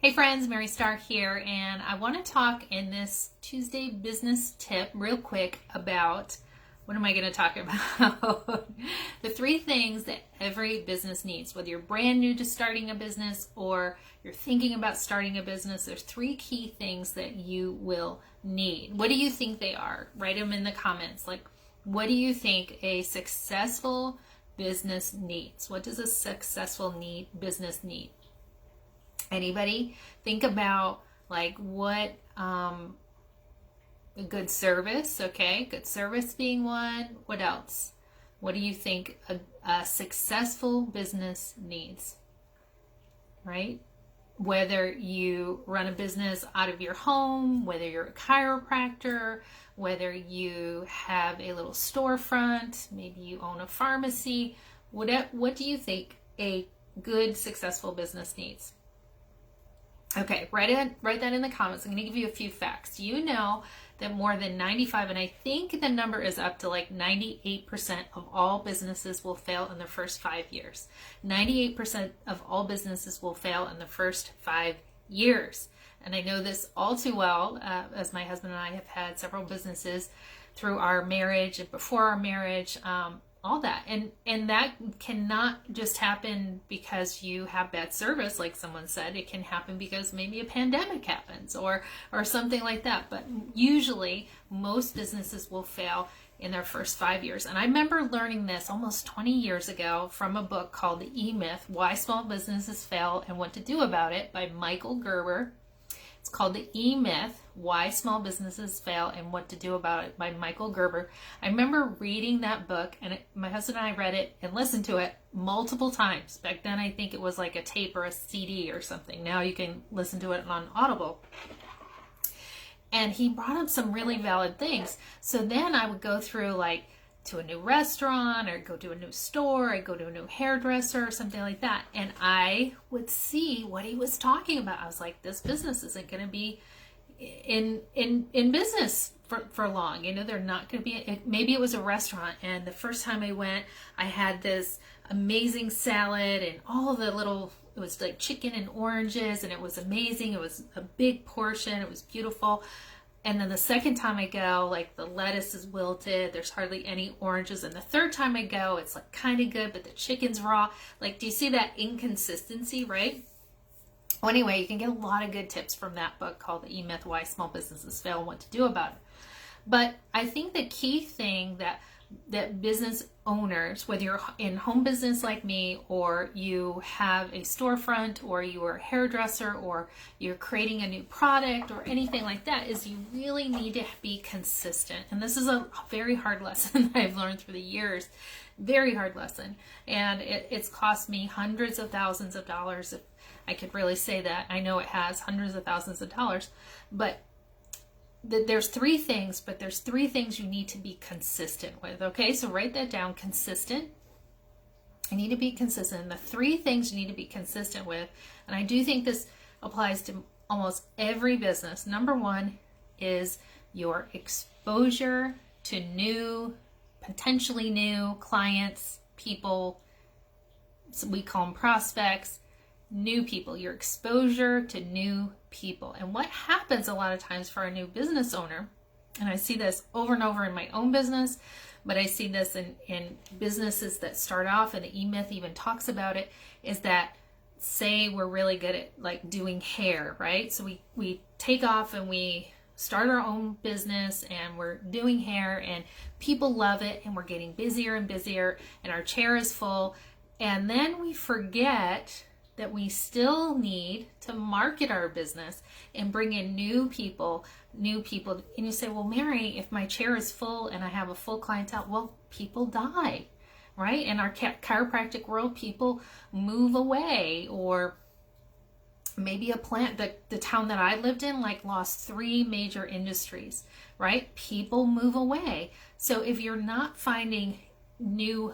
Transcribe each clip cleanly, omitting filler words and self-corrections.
Hey friends, Mary Starr here, and I want to talk in this Tuesday business tip real quick about what am I going to talk about? The three things that every business needs, whether you're brand new to starting a business or you're thinking about starting a business. There's three key things that you will need. What do you think they are? Write them in the comments. Like, what do you think a successful business needs? What does a successful business need? Anybody? Think about like what a good service, okay? Good service being one. What else? What do you think a successful business needs? Right? Whether you run a business out of your home, whether you're a chiropractor, whether you have a little storefront, maybe you own a pharmacy, what do you think a good successful business needs? Okay, write that in the comments. I'm going to give you a few facts. You know that more than 95, and I think the number is up to like 98% of all businesses will fail in the first 5 years. 98% of all businesses will fail in the first 5 years. And I know this all too well, as my husband and I have had several businesses through our marriage and before our marriage, all that. And that cannot just happen because you have bad service, like someone said. It can happen because maybe a pandemic happens or something like that. But usually most businesses will fail in their first 5 years. And I remember learning this almost 20 years ago from a book called The EMyth, Why Small Businesses Fail and What to Do About It by Michael Gerber. It's called The EMyth, Why Small Businesses Fail and What to Do About It by Michael Gerber. I remember reading that book, and my husband and I read it and listened to it multiple times. Back then, I think it was like a tape or a CD or something. Now you can listen to it on Audible. And he brought up some really valid things. So then I would go through like to a new restaurant or go to a new store, I'd go to a new hairdresser or something like that. And I would see what he was talking about. I was like, this business isn't going to be in business for long. You know, they're not going to be, maybe it was a restaurant. And the first time I went, I had this amazing salad and all the little, it was like chicken and oranges and it was amazing. It was a big portion. It was beautiful. And then the second time I go, like the lettuce is wilted, there's hardly any oranges. And the third time I go, it's like kind of good, but the chicken's raw. Like, do you see that inconsistency, right? Well, anyway, you can get a lot of good tips from that book called The EMyth, Why Small Businesses Fail and What to Do About It. But I think the key thing that business owners, whether you're in home business like me, or you have a storefront, or you are a hairdresser, or you're creating a new product, or anything like that, is you really need to be consistent. And this is a very hard lesson that I've learned through the years. Very hard lesson. And it's cost me hundreds of thousands of dollars, if I could really say that. I know it has hundreds of thousands of dollars. But there's three things, but there's three things you need to be consistent with. Okay, so write that down. Consistent. I need to be consistent. The three things you need to be consistent with, and I do think this applies to almost every business. Number one is your exposure to new, potentially new clients, people. So we call them prospects. New people, your exposure to new people. And what happens a lot of times for a new business owner, and I see this over and over in my own business, but I see this in businesses that start off, and the EMyth even talks about it, is that say we're really good at like doing hair, right? So we take off and we start our own business and we're doing hair and people love it and we're getting busier and busier and our chair is full, and then we forget that we still need to market our business and bring in new people. And you say, well, Mary, if my chair is full and I have a full clientele, well, people die, right? In our chiropractic world, people move away, or maybe a plant, the town that I lived in, like lost 3 major industries, right? People move away. So if you're not finding new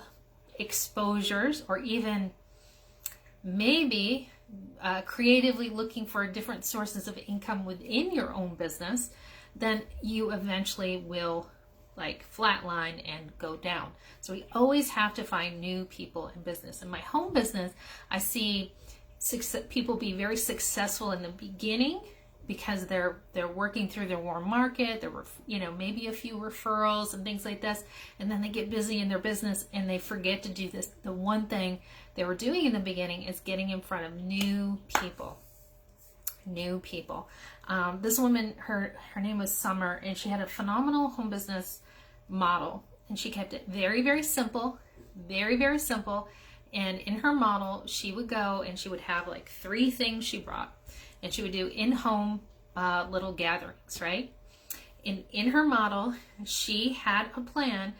exposures, or even maybe creatively looking for different sources of income within your own business, then you eventually will like flatline and go down. So we always have to find new people in business. In my home business, I see people be very successful in the beginning because they're working through their warm market. There were, maybe a few referrals and things like this, and then they get busy in their business and they forget to do this. The one thing they were doing in the beginning is getting in front of new people. This woman, her name was Summer, and she had a phenomenal home business model, and she kept it very, very simple, very, very simple. And in her model, she would go and she would have like 3 things she brought, and she would do in-home little gatherings, right? And in her model, she had a plan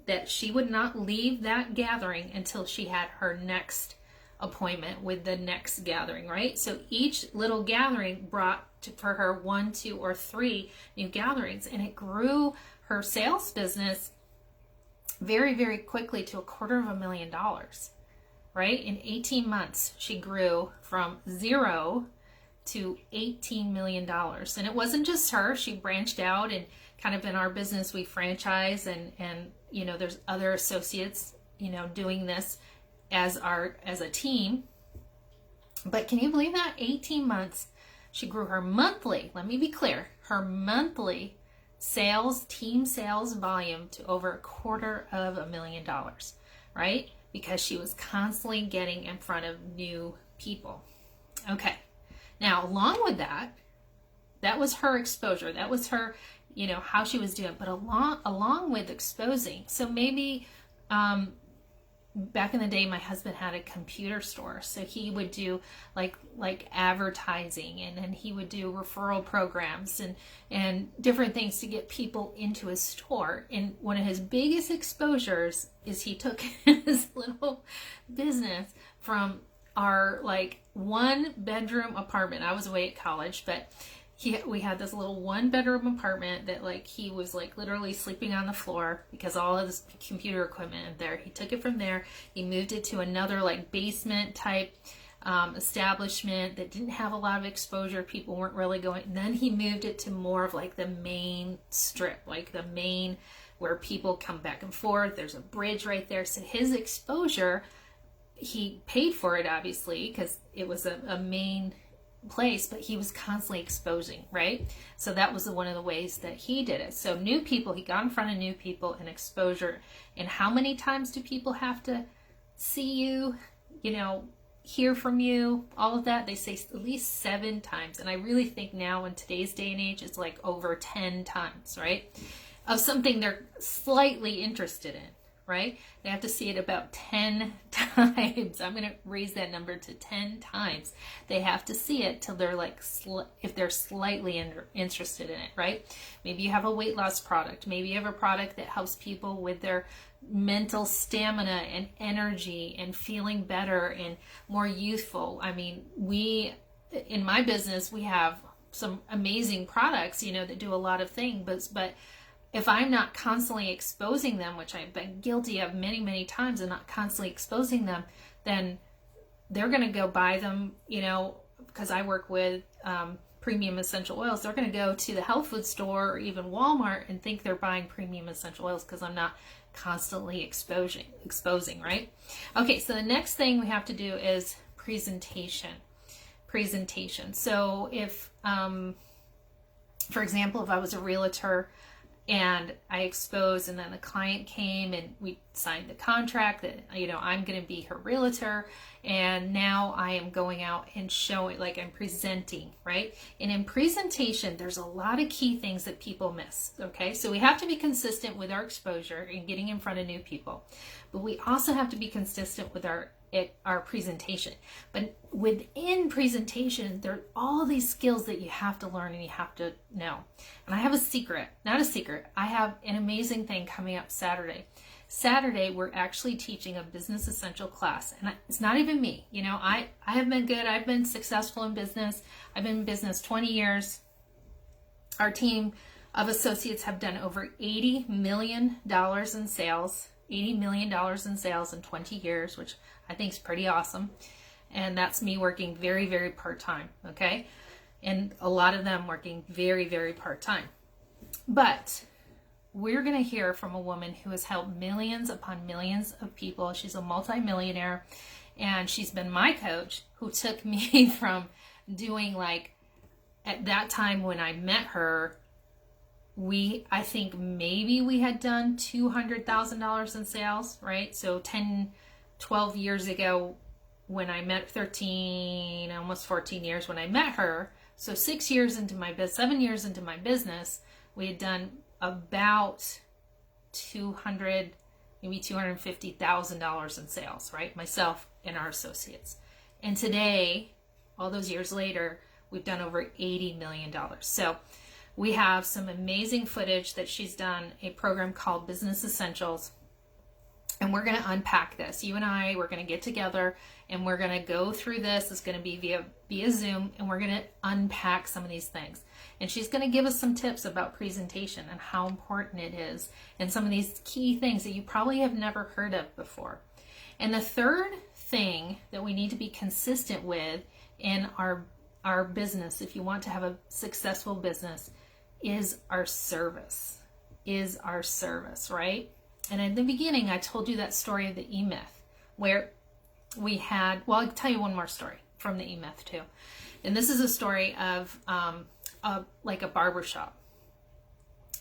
that she would not leave that gathering until she had her next appointment with the next gathering, right? So each little gathering brought for her 1, 2, or 3 new gatherings, and it grew her sales business very, very quickly to $250,000, right? In 18 months, she grew from 0 to $18 million. And it wasn't just her. She branched out, and kind of in our business, we franchise, and there's other associates, doing this as a team. But can you believe that? 18 months, she grew her monthly, let me be clear, her monthly team sales volume to over $250,000, right? Because she was constantly getting in front of new people. Okay. Now, along with that was her exposure. That was her, how she was doing. But along with exposing, so maybe, back in the day, my husband had a computer store, so he would do like advertising, and then he would do referral programs and different things to get people into his store. And one of his biggest exposures is he took his little business from our 1-bedroom apartment. I was away at college, but we had this little 1-bedroom apartment that he was literally sleeping on the floor because all of this computer equipment in there. He took it from there. He moved it to another basement type establishment that didn't have a lot of exposure. People weren't really going. And then he moved it to more of the main strip, the main where people come back and forth. There's a bridge right there. So his exposure, he paid for it obviously because it was a main place, but he was constantly exposing, right? So that was one of the ways that he did it. So new people, he got in front of new people and exposure. And how many times do people have to see you, hear from you, all of that? They say at least 7 times. And I really think now in today's day and age, it's over 10 times, right? Of something they're slightly interested in, right? They have to see it about 10 times. I'm going to raise that number to 10 times. They have to see it till they're if they're slightly interested in it, right? Maybe you have a weight loss product. Maybe you have a product that helps people with their mental stamina and energy and feeling better and more youthful. I mean, in my business, we have some amazing products, that do a lot of things, but if I'm not constantly exposing them, which I've been guilty of many, many times, and not constantly exposing them, then they're going to go buy them, because I work with premium essential oils. They're going to go to the health food store or even Walmart and think they're buying premium essential oils because I'm not constantly exposing, right? Okay, so the next thing we have to do is presentation. So if, for example, if I was a realtor, and I exposed, and then the client came and we signed the contract that, I'm going to be her realtor. And now I am going out and showing, I'm presenting, right? And in presentation, there's a lot of key things that people miss. Okay. So we have to be consistent with our exposure and getting in front of new people, but we also have to be consistent with our presentation. But within presentation, there are all these skills that you have to learn and you have to know. And I have I have an amazing thing coming up Saturday, we're actually teaching a business essential class, and it's not even me. I have been good. I've been successful in business. I've been in business 20 years. Our team of associates have done over $80 million in sales. $80 million in sales in 20 years, which I think is pretty awesome. And that's me working very, very part-time, okay? And a lot of them working very, very part-time. But we're going to hear from a woman who has helped millions upon millions of people. She's a multimillionaire, And she's been my coach who took me from doing, like, at that time when I met her, I think maybe we had done $200,000 in sales, right? So 10, 12 years ago when I met, 13, almost 14 years when I met her. So 7 years into my business, we had done about maybe $250,000 in sales, right? Myself and our associates. And today, all those years later, we've done over $80 million. So we have some amazing footage that she's done, a program called Business Essentials. And we're going to unpack this. You and I, we're going to get together and we're going to go through this. It's going to be via Zoom, and we're going to unpack some of these things. And she's going to give us some tips about presentation and how important it is, and some of these key things that you probably have never heard of before. And the third thing that we need to be consistent with in our business, if you want to have a successful business, is our service. Right? And in the beginning, I told you that story of the EMyth, where we had, well, I'll tell you one more story from the EMyth too. And this is a story of like a barber shop.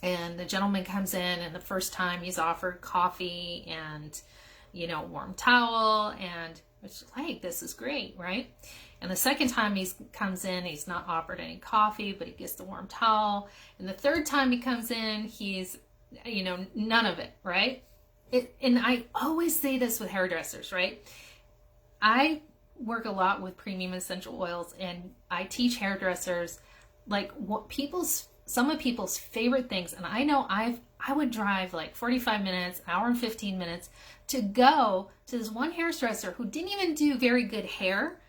And the gentleman comes in, and the first time he's offered coffee and, warm towel, and it's like, this is great, right? And the second time he comes in, he's not offered any coffee, but he gets the warm towel. And the third time he comes in, he's, none of it, right? And I always say this with hairdressers, right? I work a lot with premium essential oils, and I teach hairdressers like some of people's favorite things. And I know I would drive like 45 minutes, an hour and 15 minutes to go to this one hairdresser who didn't even do very good hair,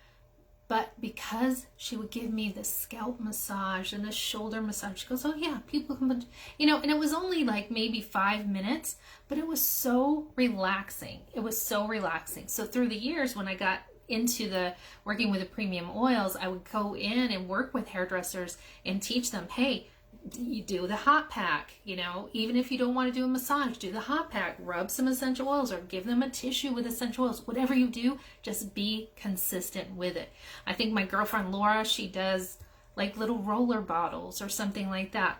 but because she would give me the scalp massage and the shoulder massage, she goes, oh yeah, people can, and it was only like maybe 5 minutes, but it was so relaxing. So through the years, when I got into the working with the premium oils, I would go in and work with hairdressers and teach them, hey, you do the hot pack, even if you don't want to do a massage, do the hot pack, rub some essential oils, or give them a tissue with essential oils. Whatever you do, just be consistent with it. I think my girlfriend Laura, she does like little roller bottles or something like that.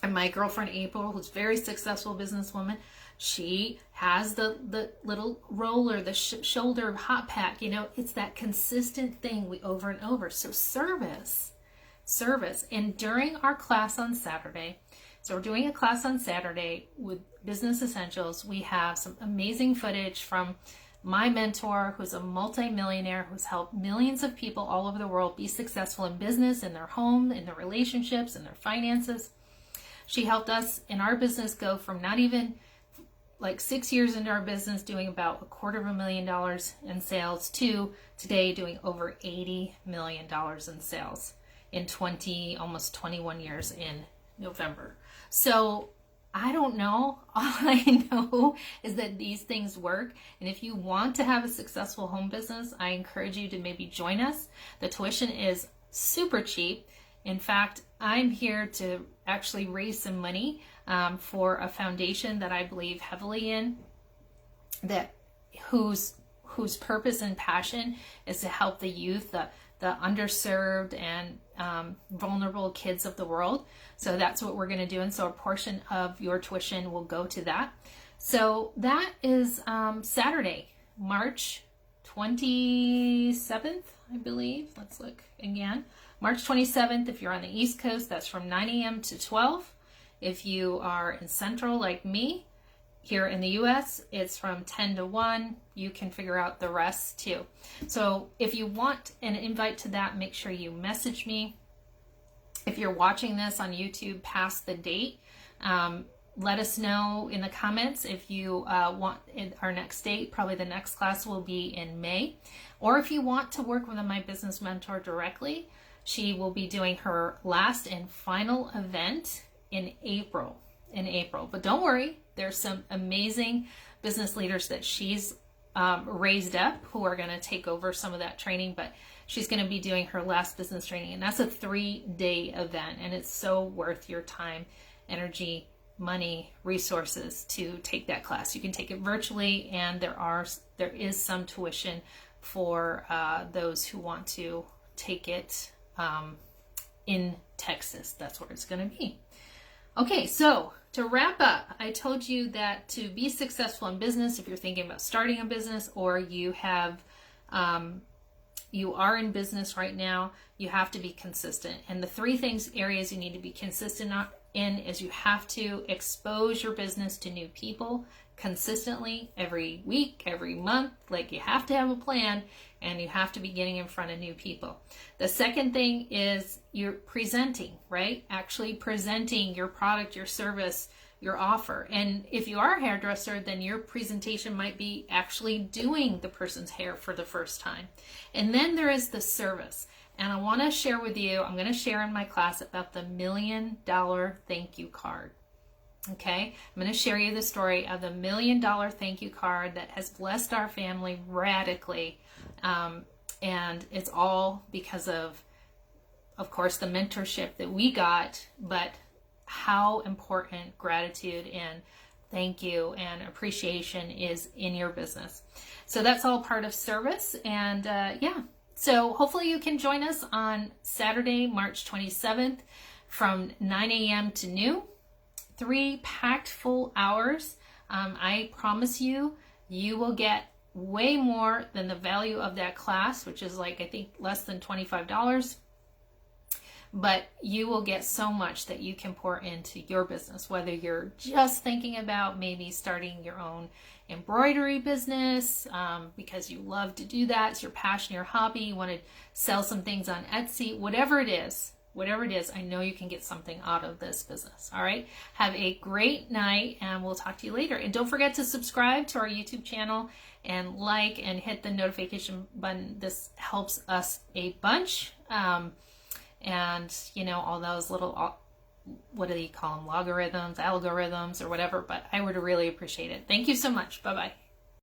And my girlfriend April, who's a very successful businesswoman, she has the little roller, the shoulder hot pack. It's that consistent thing over and over. So service. And during our class on Saturday, so we're doing a class on Saturday with Business Essentials, we have some amazing footage from my mentor, who's a multimillionaire, who's helped millions of people all over the world be successful in business, in their home, in their relationships, in their finances. She helped us in our business go from not even like 6 years into our business doing about $250,000 in sales to today doing over $80 million in sales in almost 21 years in November. So I don't know. All I know is that these things work. And if you want to have a successful home business, I encourage you to maybe join us. The tuition is super cheap. In fact, I'm here to actually raise some money for a foundation that I believe heavily in, that whose purpose and passion is to help the youth, the underserved and vulnerable kids of the world. So that's what we're going to do. And so a portion of your tuition will go to that. So that is Saturday, March 27th, I believe. Let's look again. March 27th, if you're on the East Coast, that's from 9 a.m. to 12. If you are in Central like me, here in the US, it's from 10 to 1. You can figure out the rest too. So if you want an invite to that, make sure you message me. If you're watching this on YouTube past the date, let us know in the comments if you want our next date. Probably the next class will be in May. Or if you want to work with my business mentor directly, she will be doing her last and final event in April. But don't worry, there's some amazing business leaders that she's raised up who are going to take over some of that training, but she's going to be doing her last business training, and that's a 3-day event, and it's so worth your time, energy, money, resources to take that class. You can take it virtually, and there is some tuition for those who want to take it in Texas. That's where it's going to be. Okay, so to wrap up, I told you that to be successful in business, if you're thinking about starting a business or you have you are in business right now, you have to be consistent. And the three areas you need to be consistent in is you have to expose your business to new people consistently every week, every month. Like, you have to have a plan, and you have to be getting in front of new people. The second thing is you're presenting, right? Actually presenting your product, your service, your offer. And if you are a hairdresser, then your presentation might be actually doing the person's hair for the first time. And then there is the service. And I want to share with you, I'm going to share in my class about the $1 million thank you card. Okay, I'm going to share you the story of the $1 million thank you card that has blessed our family radically. And it's all because of course, the mentorship that we got, but how important gratitude and thank you and appreciation is in your business. So that's all part of service. And yeah, so hopefully you can join us on Saturday, March 27th from 9 a.m. to noon. 3 packed full hours. I promise you, you will get way more than the value of that class, which is like, I think, less than $25. But you will get so much that you can pour into your business, whether you're just thinking about maybe starting your own embroidery business because you love to do that, it's your passion, your hobby, you want to sell some things on Etsy, whatever it is, I know you can get something out of this business. All right. Have a great night, and we'll talk to you later. And don't forget to subscribe to our YouTube channel and like and hit the notification button. This helps us a bunch. And you know, all those little, what do you call them? Logarithms, algorithms, or whatever. But I would really appreciate it. Thank you so much. Bye-bye.